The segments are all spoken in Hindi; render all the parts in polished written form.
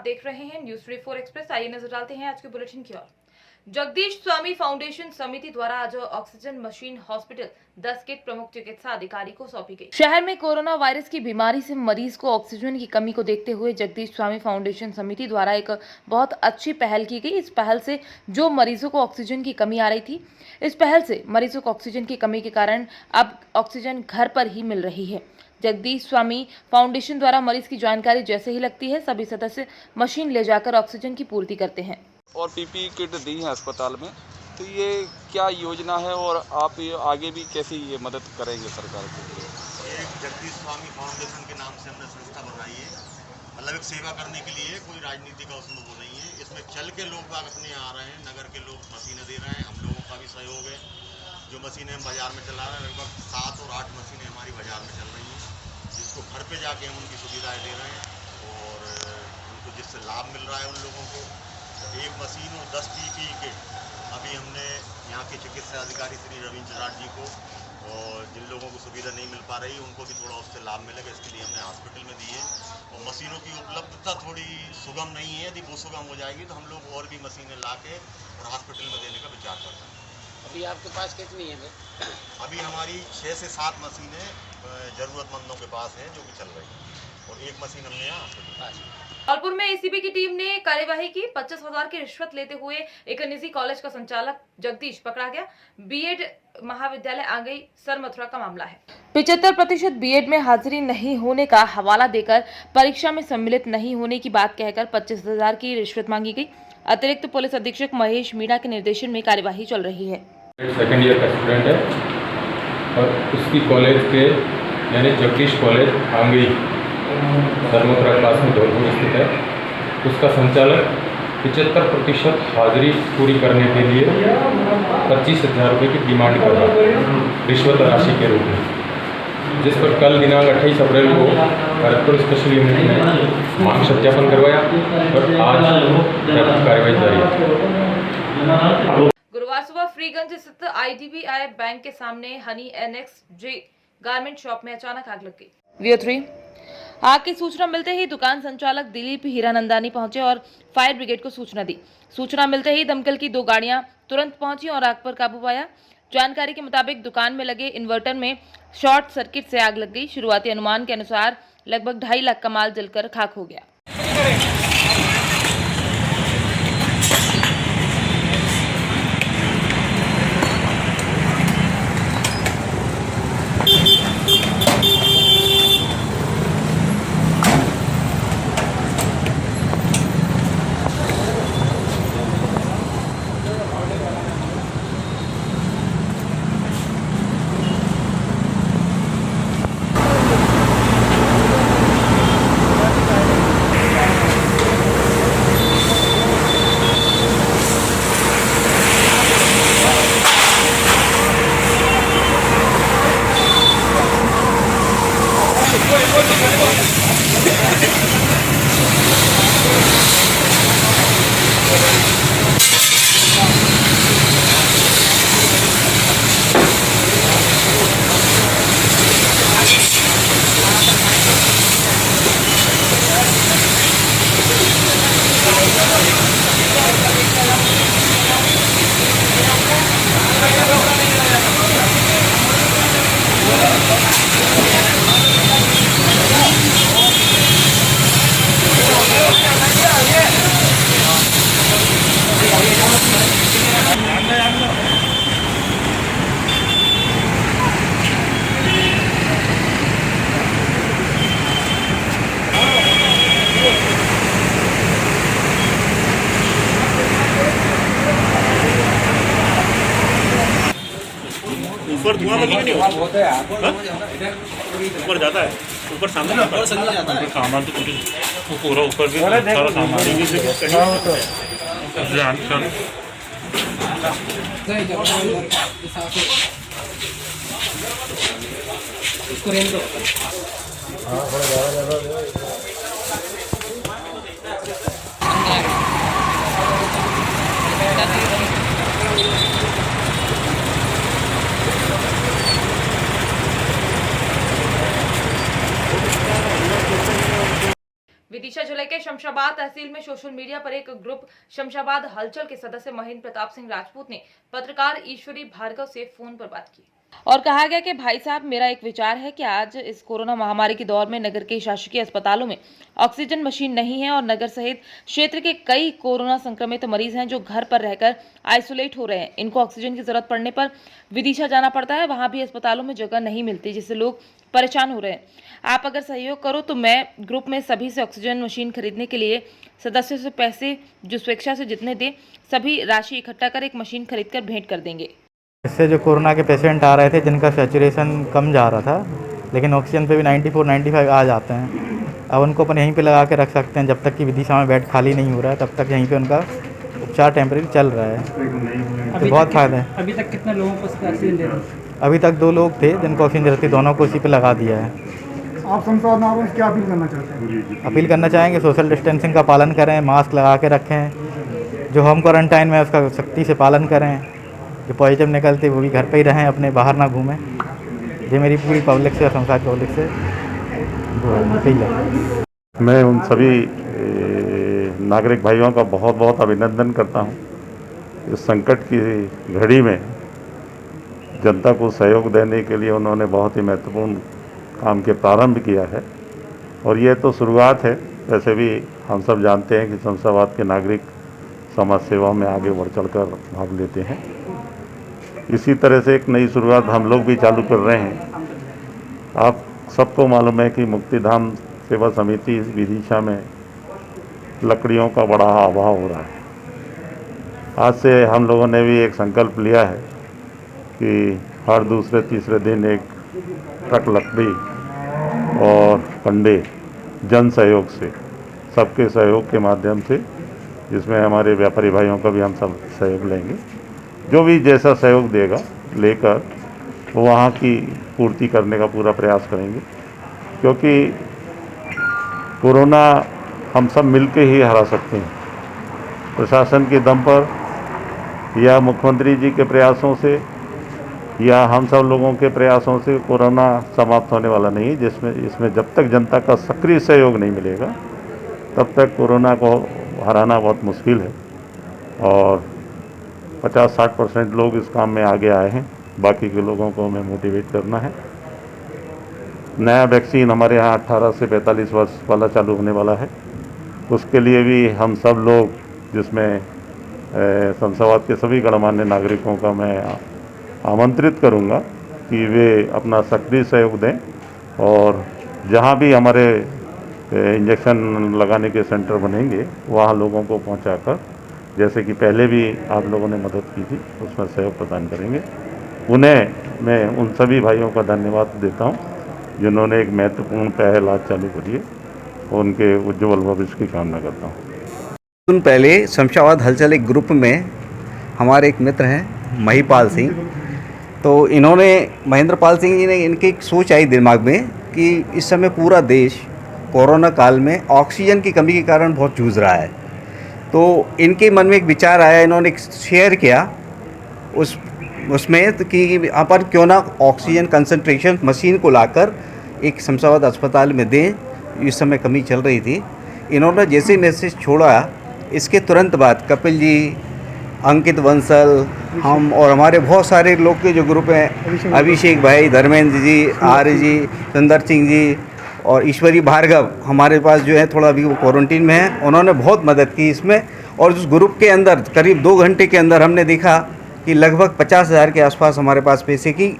देख रहे हैं न्यूज 34 एक्सप्रेस। आइए नजर डालते हैं आज के बुलेटिन की ओर। जगदीश स्वामी फाउंडेशन समिति द्वारा आज ऑक्सीजन मशीन हॉस्पिटल 10 किट प्रमुख चिकित्सा अधिकारी को सौंपी गई। शहर में कोरोना वायरस की बीमारी से मरीज को ऑक्सीजन की कमी को देखते हुए जगदीश स्वामी फाउंडेशन समिति द्वारा एक बहुत अच्छी पहल की गई। इस पहल से जो मरीजों को ऑक्सीजन की कमी आ रही थी, इस पहल से मरीजों को ऑक्सीजन की कमी के कारण अब ऑक्सीजन घर पर ही मिल रही है। जगदीश स्वामी फाउंडेशन द्वारा मरीज की जानकारी जैसे ही लगती है, सभी सदस्य मशीन ले जाकर ऑक्सीजन की पूर्ति करते हैं और पीपी किट दी है अस्पताल में। तो ये क्या योजना है और आप ये आगे भी कैसे ये मदद करेंगे सरकार के लिए? एक जगदीश स्वामी फाउंडेशन के नाम से हमने संस्था बनाई है, मतलब एक सेवा करने के लिए। कोई राजनीति का उसमें वो नहीं है। इसमें चल के लोग बाग अपने आ रहे हैं, नगर के लोग मशीनें दे रहे हैं, हम लोगों का भी सहयोग है। जो मशीनें हम बाज़ार में चला रहे हैं, लगभग 7 और 8 मशीनें हमारी बाज़ार में चल रही हैं, जिसको घर पे जाके हम उनकी सुविधाएं दे रहे हैं और उनको जिससे लाभ मिल रहा है उन लोगों को। एक मशीन और 10 पीपी किट अभी हमने यहाँ के चिकित्सा अधिकारी श्री रविंद्र राज जी को, और जिन लोगों को सुविधा नहीं मिल पा रही उनको भी थोड़ा उससे लाभ मिलेगा, इसके लिए हमने हॉस्पिटल में दी है। और मशीनों की उपलब्धता थोड़ी सुगम नहीं है, यदि वो सुगम हो जाएगी तो हम लोग और भी मशीनें ला के और हॉस्पिटल में देने का विचार कर रहे हैं। अभी आपके पास कितनी है? अभी हमारी 6 से 7 मशीनें ज़रूरतमंदों के पास हैं जो कि चल रही हैं, और एक मशीन हमने यहाँ धौलपुर में एसीबी की टीम ने कार्यवाही की। 25,000 की रिश्वत लेते हुए एक निजी कॉलेज का संचालक जगदीश पकड़ा गया। बीएड महाविद्यालय आ गई सर मथुरा का मामला है। 75% बीएड में हाजिरी नहीं होने का हवाला देकर परीक्षा में सम्मिलित नहीं होने की बात कहकर 25,000 की रिश्वत मांगी गई। अतिरिक्त पुलिस अधीक्षक महेश मीणा के निर्देशन में कार्यवाही चल रही है। सेकेंड ईयर का स्टूडेंट है और उसकी कॉलेज के यानी जगदीश कॉलेज आंगई सरमथुरा क्लास में धौलपुर स्थित है। उसका संचालक 75% हाजिरी पूरी करने के लिए 25,000 रुपये की डिमांड कर रहा है रिश्वत राशि के रूप में, जिस पर कल दिनांक 28 अप्रैल को भरतपुर स्पेशल यूनिट ने मांग सत्यापन करवाया और आज कार्रवाई जारी है। गुरुवार सुबह फ्रीगंज स्थित IDBI बैंक के सामने हनी NXJ गारमेंट शॉप में अचानक आग लग गई। VO3 आग की सूचना मिलते ही दुकान संचालक दिलीप हीरानंदानी पहुंचे और फायर ब्रिगेड को सूचना दी। सूचना मिलते ही दमकल की 2 गाड़ियां तुरंत पहुंची और आग पर काबू पाया। जानकारी के मुताबिक दुकान में लगे इन्वर्टर में शॉर्ट सर्किट से आग लग गई। शुरुआती अनुमान के अनुसार लगभग 2.5 लाख का माल जलकर खाक हो गया। ऊपर धुआं वगैरह नहीं होता है, ऊपर जाता है, ऊपर सामने जाता है, सामान तो पूरा ऊपर भी सारा सामान विदिशा जुलाई के शमशाबाद तहसील में सोशल मीडिया पर एक ग्रुप शमशाबाद हलचल के सदस्य महेंद्र प्रताप सिंह राजपूत ने पत्रकार ईश्वरी भार्गव से फोन पर बात की और कहा गया कि भाई साहब, मेरा एक विचार है कि आज इस कोरोना महामारी के दौर में नगर के शासकीय अस्पतालों में ऑक्सीजन मशीन नहीं है और नगर सहित क्षेत्र के कई कोरोना संक्रमित मरीज हैं जो घर पर रहकर आइसोलेट हो रहे हैं। इनको ऑक्सीजन की जरूरत पड़ने पर विदिशा जाना पड़ता है, वहां भी अस्पतालों में जगह नहीं मिलती, जिससे लोग परेशान हो रहे हैं। आप अगर सहयोग करो तो मैं ग्रुप में सभी से ऑक्सीजन मशीन खरीदने के लिए सदस्यों से पैसे जो स्वेच्छा से जितने दे सभी राशि इकट्ठा कर एक मशीन खरीदकर भेंट कर देंगे। इससे जो कोरोना के पेशेंट आ रहे थे जिनका सैचुरेशन कम जा रहा था, लेकिन ऑक्सीजन पे भी 94-95 आ जाते हैं। अब उनको अपन यहीं पे लगा के रख सकते हैं, जब तक कि विदिशा में बेड खाली नहीं हो रहा है तब तक यहीं पे उनका उपचार टेम्परेरी चल रहा है। तो बहुत फ़ायदा है। अभी तक कितने लोगों को ऑक्सीजन दे रहे हैं? अभी तक 2 लोग थे जिनको ऑक्सीजन जरूरत थी, दोनों को इसी पे लगा दिया है। आप शमशाबाद नागरिक से क्या अपील करना चाहते हैं? अपील करना चाहेंगे सोशल डिस्टेंसिंग का पालन करें, मास्क लगा के रखें, जो होम क्वारंटाइन में उसका सख्ती से पालन करें, जो पॉजिटिव निकलते वो भी घर पे ही रहें, अपने बाहर ना घूमें। ये मेरी पूरी पब्लिक से, संसार पब्लिक से अपील है। मैं उन सभी नागरिक भाइयों का बहुत बहुत अभिनंदन करता हूं। इस संकट की घड़ी में जनता को सहयोग देने के लिए उन्होंने बहुत ही महत्वपूर्ण काम के प्रारंभ किया है और ये तो शुरुआत है। वैसे भी हम सब जानते हैं कि शमशाबाद के नागरिक समाज सेवा में आगे बढ़ चढ़कर भाग लेते हैं। इसी तरह से एक नई शुरुआत हम लोग भी चालू कर रहे हैं। आप सबको मालूम है कि मुक्तिधाम सेवा समिति विदिशा में लकड़ियों का बड़ा अभाव हो रहा है। आज से हम लोगों ने भी एक संकल्प लिया है कि हर दूसरे तीसरे दिन एक ट्रक लकड़ी और कंडे जन सहयोग से, सबके सहयोग के माध्यम से, जिसमें हमारे व्यापारी भाइयों का भी हम सब सहयोग लेंगे, जो भी जैसा सहयोग देगा लेकर वो वहाँ की पूर्ति करने का पूरा प्रयास करेंगे, क्योंकि कोरोना हम सब मिलके ही हरा सकते हैं। प्रशासन के दम पर या मुख्यमंत्री जी के प्रयासों से या हम सब लोगों के प्रयासों से कोरोना समाप्त होने वाला नहीं है। इसमें जब तक जनता का सक्रिय सहयोग नहीं मिलेगा तब तक कोरोना को हराना बहुत मुश्किल है। और 50-60% लोग इस काम में आगे आए हैं, बाकी के लोगों को हमें मोटिवेट करना है। नया वैक्सीन हमारे यहाँ 18 से 45 वर्ष वाला चालू होने वाला है। उसके लिए भी हम सब लोग, जिसमें शमशाबाद के सभी गणमान्य नागरिकों का मैं आमंत्रित करूंगा कि वे अपना सक्रिय सहयोग दें और जहां भी हमारे इंजेक्शन लगाने के सेंटर बनेंगे वहां लोगों को पहुंचाकर, जैसे कि पहले भी आप लोगों ने मदद की थी, उसमें सहयोग प्रदान करेंगे। उन्हें मैं उन सभी भाइयों का धन्यवाद देता हूं जिन्होंने एक महत्वपूर्ण पहल आज चालू करी है और उनके उज्ज्वल भविष्य की कामना करता हूँ। दिन पहले शमशाबाद हलचल एक ग्रुप में हमारे एक मित्र हैं महिपाल सिंह, तो इन्होंने, महेंद्र पाल सिंह जी ने, इनकी एक सोच आई दिमाग में कि इस समय पूरा देश कोरोना काल में ऑक्सीजन की कमी के कारण बहुत जूझ रहा है। तो इनके मन में एक विचार आया, इन्होंने एक शेयर किया उसमें कि अपन क्यों ना ऑक्सीजन कंसंट्रेशन मशीन को लाकर एक शमशाबाद अस्पताल में दें, इस समय कमी चल रही थी। इन्होंने जैसे मैसेज छोड़ा, इसके तुरंत बाद कपिल जी, अंकित बंसल, हम और हमारे बहुत सारे लोग के जो ग्रुप हैं, अभिषेक भाई, धर्मेंद्र जी, आर्य जी, सुंदर सिंह जी और ईश्वरी भार्गव, हमारे पास जो है थोड़ा अभी वो क्वारंटीन में है, उन्होंने बहुत मदद की इसमें। और उस ग्रुप के अंदर करीब 2 घंटे के अंदर हमने देखा कि लगभग 50,000 के आसपास हमारे पास पैसे की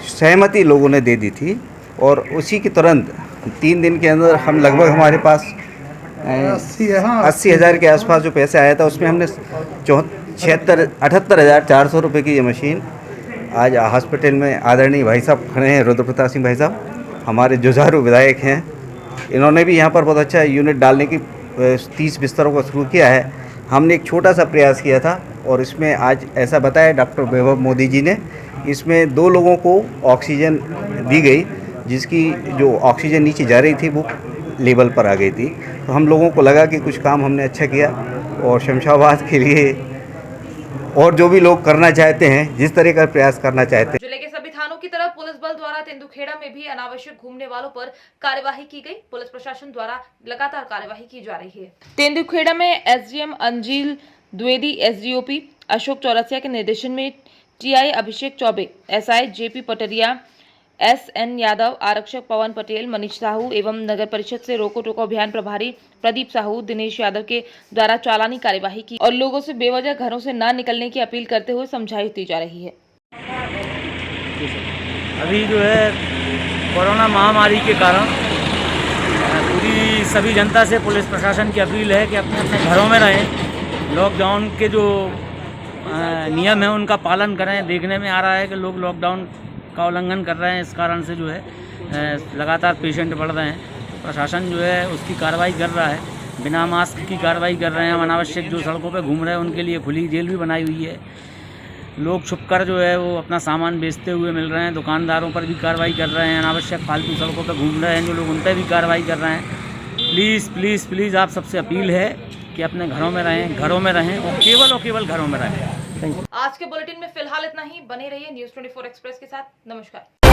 सहमति लोगों ने दे दी थी। और उसी के तुरंत 3 दिन के अंदर हम लगभग, हमारे पास 80,000 के आसपास जो पैसे आया था, उसमें हमने 78,400 रुपये की ये मशीन आज हॉस्पिटल में आदरणीय भाई साहब खड़े हैं, रुद्र प्रताप सिंह भाई साहब, हमारे जुझारू विधायक हैं, इन्होंने भी यहाँ पर बहुत अच्छा यूनिट डालने की 30 बिस्तरों को शुरू किया है। हमने एक छोटा सा प्रयास किया था और इसमें आज ऐसा बताया डॉक्टर वैभव मोदी जी ने, इसमें 2 लोगों को ऑक्सीजन दी गई, जिसकी जो ऑक्सीजन नीचे जा रही थी वो लेवल पर आ गई थी। तो हम लोगों को लगा कि कुछ काम हमने अच्छा किया और शमशाबाद के लिए और जो भी लोग करना चाहते हैं, जिस तरह का प्रयास करना चाहते हैं, जिले के सभी थानों चारों की तरफ पुलिस बल द्वारा तेंदुखेड़ा में भी अनावश्यक घूमने वालों पर कार्यवाही की गई। पुलिस प्रशासन द्वारा लगातार कार्यवाही की जा रही है। तेंदुखेड़ा में एसडीएम अंजिल द्विवेदी, एसडीओपी अशोक चौरसिया के निर्देशन में टीआई अभिषेक चौबे, एसआई जेपी पटरिया, एसएन यादव, आरक्षक पवन पटेल, मनीष साहू एवं नगर परिषद से रोको टोको अभियान प्रभारी प्रदीप साहू, दिनेश यादव के द्वारा चालानी कार्यवाही की और लोगों से बेवजह घरों से न निकलने की अपील करते हुए समझाइश दी जा रही है। अभी जो है कोरोना महामारी के कारण पूरी सभी जनता से पुलिस प्रशासन की अपील है कि अपने अपने घरों में रहें। लॉकडाउन के जो नियम है उनका पालन करें। देखने में आ रहा है कि लोग लॉकडाउन का उल्लंघन कर रहे हैं, इस कारण से जो है लगातार पेशेंट बढ़ रहे हैं। प्रशासन जो है उसकी कार्रवाई कर रहा है, बिना मास्क की कार्रवाई कर रहे हैं। अनावश्यक जो सड़कों पे घूम रहे हैं उनके लिए खुली जेल भी बनाई हुई है। लोग छुपकर जो है वो अपना सामान बेचते हुए मिल रहे हैं, दुकानदारों पर भी कार्रवाई कर रहे हैं। अनावश्यक फालतू सड़कों पर घूम रहे हैं जो लोग, उन पर भी कार्रवाई कर रहे हैं। प्लीज़ प्लीज़ प्लीज़ आप सबसे अपील है कि अपने घरों में रहें और केवल घरों में रहें। आज के बुलेटिन में फिलहाल इतना ही। बने रहिए न्यूज़ 24 एक्सप्रेस के साथ। नमस्कार।